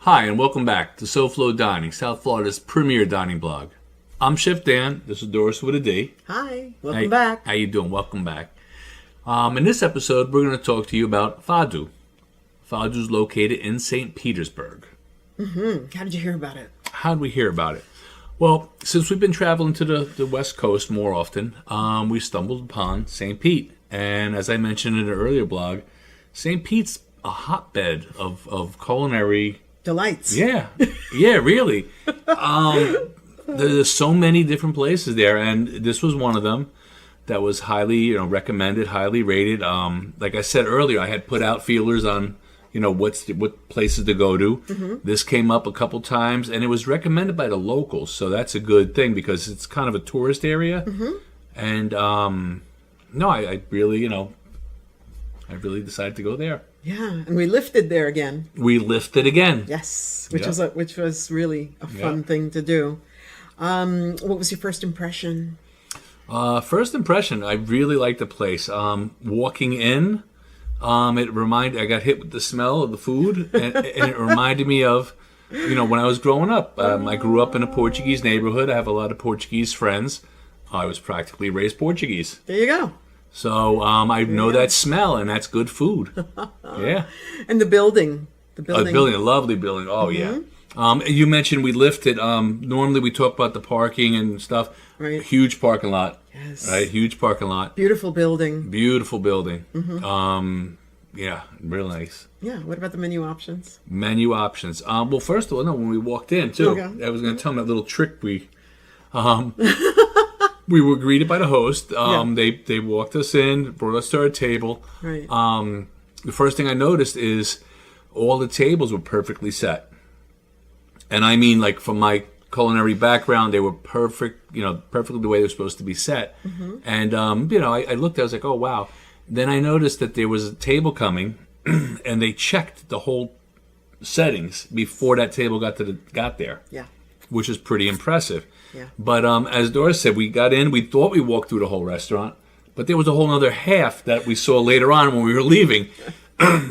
Hi, and welcome back to SoFloDining, South Florida's premier dining blog. I'm Chef Dan. This is Doris with a D. Hi, welcome back. How you doing? Welcome back. In this episode, we're going to talk to you about Fado. Fado is located in St. Petersburg. How did you hear about it? How did we hear about it? Well, since we've been traveling to the West Coast more often, we stumbled upon St. Pete. And as I mentioned in an earlier blog, St. Pete's a hotbed of culinary Delights. Yeah, really. There's so many different places there, and this was one of them that was highly, recommended, highly rated. Like I said earlier, I had put out feelers on, what places to go to. Mm-hmm. This came up a couple times, and it was recommended by the locals, so that's a good thing because it's kind of a tourist area. Mm-hmm. And no, I really, I really decided to go there. Yeah, and we lifted there again. We lifted again. Yes, which was really a fun thing to do. What was your first impression? First impression, I really liked the place. Walking in, I got hit with the smell of the food, and it reminded me of, when I was growing up. I grew up in a Portuguese neighborhood. I have a lot of Portuguese friends. I was practically raised Portuguese. There you go. So I know that smell, and that's good food. Yeah. And the building. A lovely building. Oh, yeah. You mentioned we lifted. Normally we talk about the parking and stuff. Right. Huge parking lot. Yes. Right. Huge parking lot. Beautiful building. Mm-hmm. Yeah. Real nice. Yeah. What about the menu options? Menu options. Well, first of all, when we walked in too, I was going to tell them that little trick we were greeted by the host. They walked us in, brought us to our table. Right. The first thing I noticed is all the tables were perfectly set. And I mean, like, from my culinary background, they were perfect, perfectly the way they're supposed to be set. Mm-hmm. And, I looked, I was like, oh, wow. Then I noticed that there was a table coming, and they checked the whole settings before that table got there. Yeah. Which is pretty impressive. Yeah. But as Doris said, we got in, we thought we walked through the whole restaurant, but there was a whole other half that we saw later on when we were leaving.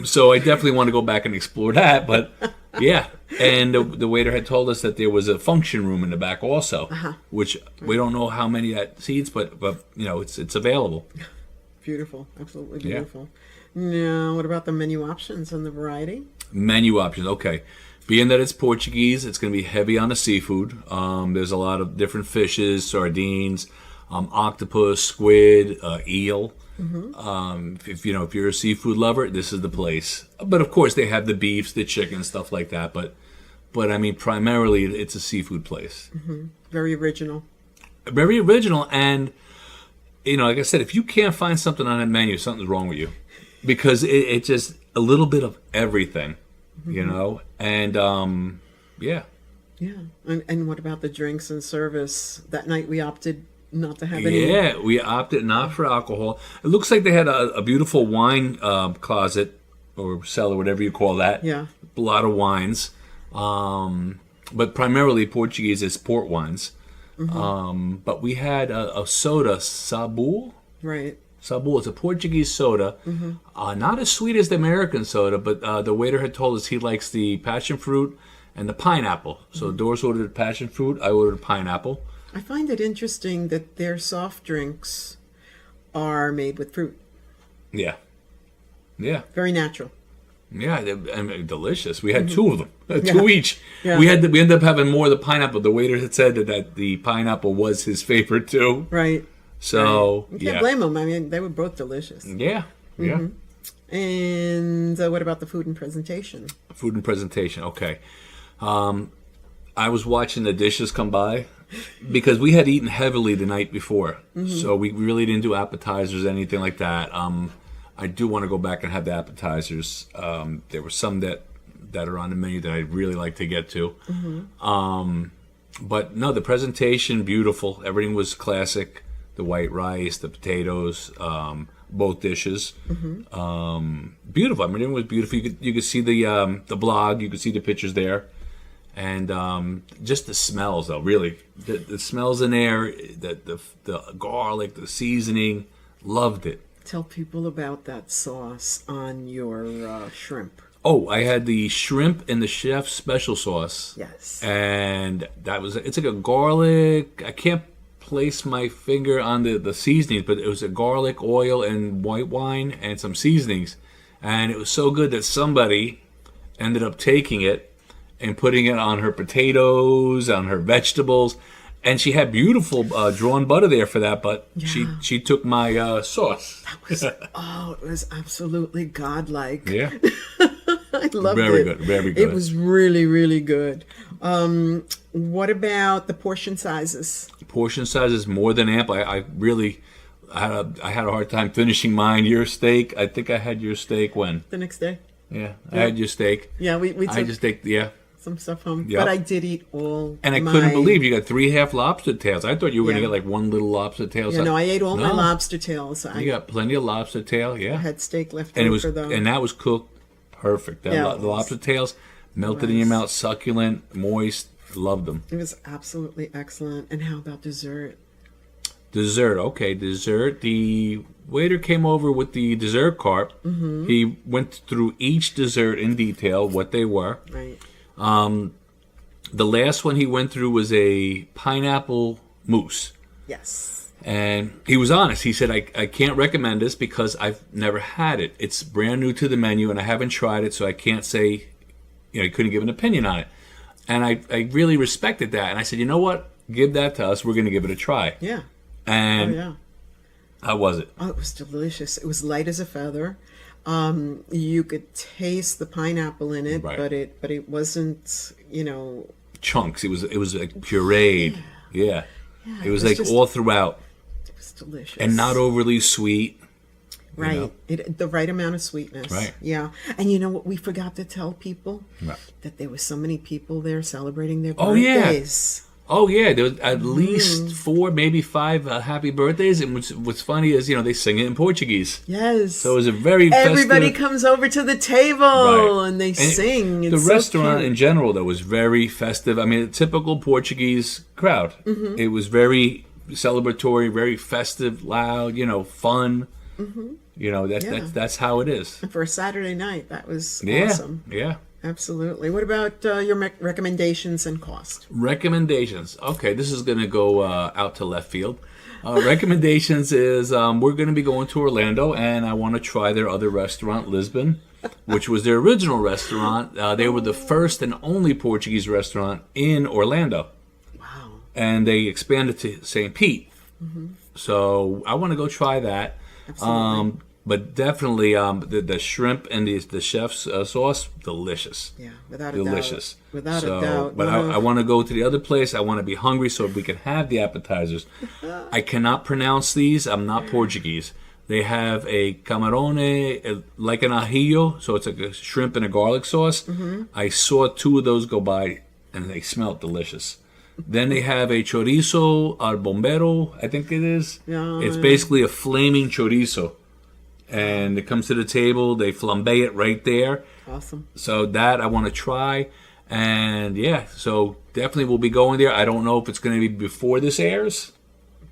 So I definitely want to go back and explore that. But yeah, and the waiter had told us that there was a function room in the back also, which we don't know how many that seats, but it's available. Beautiful, absolutely beautiful. Yeah. Now, what about the menu options and the variety? Menu options, okay. Being that it's Portuguese, it's going to be heavy on the seafood. There's a lot of different fishes, sardines, octopus, squid, eel. Mm-hmm. If you're a seafood lover, this is the place. But of course, they have the beefs, the chicken, stuff like that. But I mean, primarily, it's a seafood place. Mm-hmm. Very original. Very original, and like I said, if you can't find something on that menu, something's wrong with you, because it's just a little bit of everything. Mm-hmm. And yeah. And what about the drinks and service? That night we opted not to have any. Yeah, we opted not for alcohol. It looks like they had a beautiful wine closet or cellar, whatever you call that. Yeah. A lot of wines. But primarily Portuguese is port wines. Mm-hmm. But we had a soda, Sumol. Right. Sumol, it's a Portuguese soda, not as sweet as the American soda, but the waiter had told us he likes the passion fruit and the pineapple. So Doris ordered passion fruit, I ordered pineapple. I find it interesting that their soft drinks are made with fruit. Yeah. Very natural. Yeah, and delicious. We had two of them, two each. Yeah. We ended up having more of the pineapple. The waiter had said that the pineapple was his favorite too. Right. So, you can't blame them. I mean, they were both delicious. Yeah. And what about the food and presentation? Food and presentation, okay. I was watching the dishes come by because we had eaten heavily the night before. Mm-hmm. So we really didn't do appetizers, anything like that. I do want to go back and have the appetizers. There were some that are on the menu that I'd really like to get to. Mm-hmm. But no, the presentation, beautiful. Everything was classic. The white rice, the potatoes, both dishes. Mm-hmm. Beautiful. I mean, it was beautiful. You could see the blog. You could see the pictures there. And just the smells, though, really. The smells in there, the garlic, the seasoning, loved it. Tell people about that sauce on your shrimp. Oh, I had the shrimp and the chef's special sauce. Yes. And it's like a garlic. I can't place my finger on the seasonings, but it was a garlic, oil, and white wine and some seasonings. And it was so good that somebody ended up taking it and putting it on her potatoes, on her vegetables. And she had beautiful drawn butter there for that, but she took my sauce. It was absolutely godlike. Yeah. I loved it. Very good, very good. It was really, really good. What about the portion sizes? Portion size is more than ample. I had a hard time finishing mine. Your steak, I think I had your steak when? The next day. Yeah, I had your steak. Yeah, we took I just take, some stuff home. Yep. But I did eat all. And I couldn't believe you got 3 half lobster tails. I thought you were going to get like one little lobster tail. Yeah, no, I ate all my lobster tails. You got plenty of lobster tail, yeah. I had steak left and over though. And that was cooked perfect. The lobster tails melted in your mouth, succulent, moist. Loved them. It was absolutely excellent. And how about dessert? Dessert, okay, dessert. The waiter came over with the dessert cart. Mm-hmm. He went through each dessert in detail, what they were. Right. The last one he went through was a pineapple mousse. Yes. And he was honest. He said, I can't recommend this because I've never had it. It's brand new to the menu and I haven't tried it, so I can't say, he couldn't give an opinion on it. And I really respected that. And I said, you know what? Give that to us. We're going to give it a try. Yeah. And how was it? Oh, it was delicious. It was light as a feather. You could taste the pineapple in it, right. but it wasn't, chunks. It was like pureed. Yeah. It was like just all throughout. It was delicious. And not overly sweet. Right. The right amount of sweetness. Right. Yeah. And you know what we forgot to tell people? Right. That there were so many people there celebrating their Oh, birthdays. yeah. Oh, yeah. There was at least 4, maybe 5 happy birthdays. And what's funny is, they sing it in Portuguese. Yes. So it was a very Everybody festive... comes over to the table and they sing. It's the restaurant cute. in general, though, was very festive. I mean, a typical Portuguese crowd. Mm-hmm. It was very celebratory, very festive, loud, fun. Mm-hmm. That's how it is. And for a Saturday night, that was awesome. Yeah. Absolutely. What about your recommendations and cost? Recommendations. Okay, this is going to go out to left field. Recommendations is we're going to be going to Orlando, and I want to try their other restaurant, Lisbon, which was their original restaurant. They were the first and only Portuguese restaurant in Orlando. Wow. And they expanded to St. Pete. Mm-hmm. So I want to go try that. Absolutely. But definitely the shrimp and the chef's sauce, delicious. Yeah, without delicious. A doubt. Without a doubt. But I want to go to the other place. I want to be hungry so we can have the appetizers. I cannot pronounce these. I'm not Portuguese. They have a camarão, like an alhinho, so it's like a shrimp and a garlic sauce. Mm-hmm. I saw 2 of those go by, and they smelled delicious. Then they have a Chouriço al Bombeiro, I think it is. Yeah, it's basically a flaming chorizo. And it comes to the table, they flambe it right there. Awesome. So that I want to try. And so definitely we'll be going there. I don't know if it's going to be before this airs.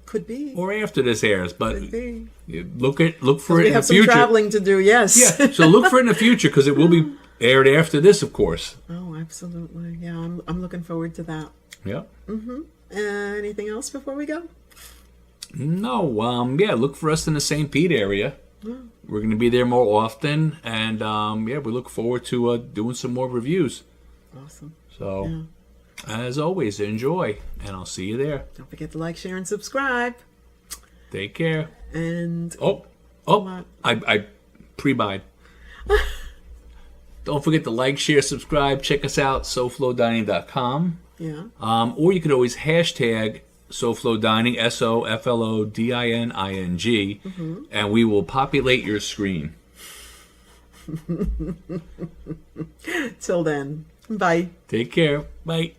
Could be. Or after this airs. But could be. Look for it in the future. We have some traveling to do, yes. Yeah, so look for it in the future because it will be aired after this, of course. Oh, absolutely. Yeah, I'm looking forward to that. Yeah. Mm-hmm. Anything else before we go? No. Look for us in the St. Pete area. We're going to be there more often, and we look forward to doing some more reviews. Awesome. So, as always, enjoy, and I'll see you there. Don't forget to like, share, and subscribe. Take care. And I pre-buyed. Don't forget to like, share, subscribe. Check us out, SoFloDining.com. Yeah. Or you could always hashtag SoFloDining, SoFloDining, and we will populate your screen. Till then, bye. Take care. Bye.